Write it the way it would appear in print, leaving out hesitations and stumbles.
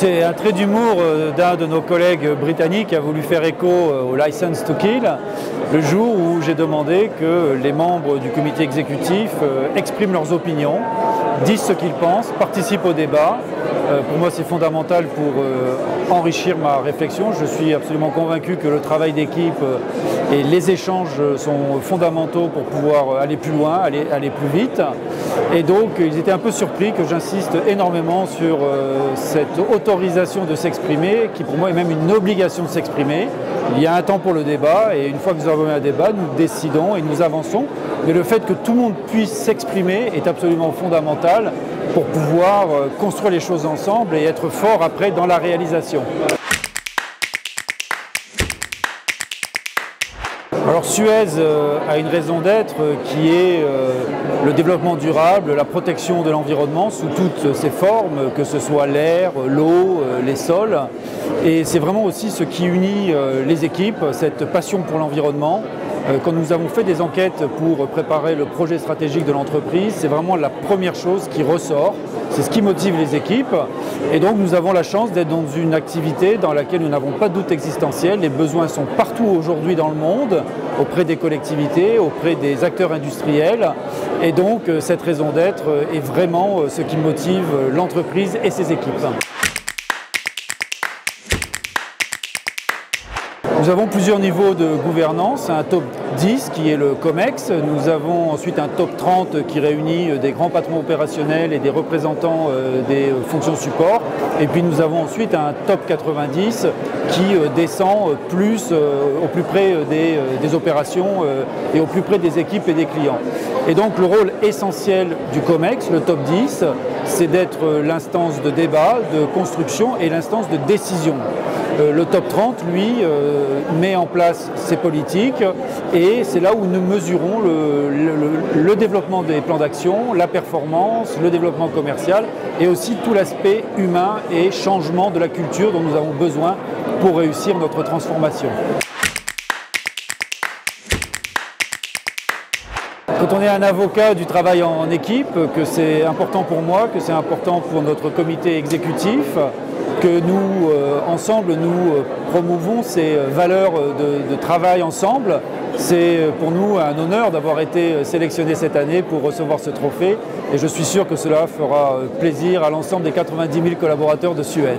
C'est un trait d'humour d'un de nos collègues britanniques qui a voulu faire écho au License to Kill, le jour où j'ai demandé que les membres du comité exécutif expriment leurs opinions, disent ce qu'ils pensent, participent au débat. Pour moi, c'est fondamental pour enrichir ma réflexion. Je suis absolument convaincu que le travail d'équipe et les échanges sont fondamentaux pour pouvoir aller plus loin, aller plus vite. Et donc, ils étaient un peu surpris que j'insiste énormément sur cette autorisation de s'exprimer, qui pour moi est même une obligation de s'exprimer. Il y a un temps pour le débat, et une fois que nous avons eu un débat, nous décidons et nous avançons. Mais le fait que tout le monde puisse s'exprimer est absolument fondamental pour pouvoir construire les choses ensemble et être fort après dans la réalisation. Alors Suez a une raison d'être qui est le développement durable, la protection de l'environnement sous toutes ses formes, que ce soit l'air, l'eau, les sols. Et c'est vraiment aussi ce qui unit les équipes, cette passion pour l'environnement. Quand nous avons fait des enquêtes pour préparer le projet stratégique de l'entreprise, c'est vraiment la première chose qui ressort. C'est ce qui motive les équipes. Et donc nous avons la chance d'être dans une activité dans laquelle nous n'avons pas de doute existentiel. Les besoins sont partout aujourd'hui dans le monde, auprès des collectivités, auprès des acteurs industriels. Et donc cette raison d'être est vraiment ce qui motive l'entreprise et ses équipes. Nous avons plusieurs niveaux de gouvernance, un top 10 qui est le COMEX, nous avons ensuite un top 30 qui réunit des grands patrons opérationnels et des représentants des fonctions support, et puis nous avons ensuite un top 90 qui descend plus au plus près des opérations et au plus près des équipes et des clients. Et donc le rôle essentiel du COMEX, le top 10, c'est d'être l'instance de débat, de construction et l'instance de décision. Le top 30, lui, met en place ses politiques et c'est là où nous mesurons le développement des plans d'action, la performance, le développement commercial et aussi tout l'aspect humain et changement de la culture dont nous avons besoin pour réussir notre transformation. Quand on est un avocat du travail en équipe, que c'est important pour moi, que c'est important pour notre comité exécutif, que nous, ensemble, nous promouvons ces valeurs de travail ensemble. C'est pour nous un honneur d'avoir été sélectionné cette année pour recevoir ce trophée et je suis sûr que cela fera plaisir à l'ensemble des 90 000 collaborateurs de Suez.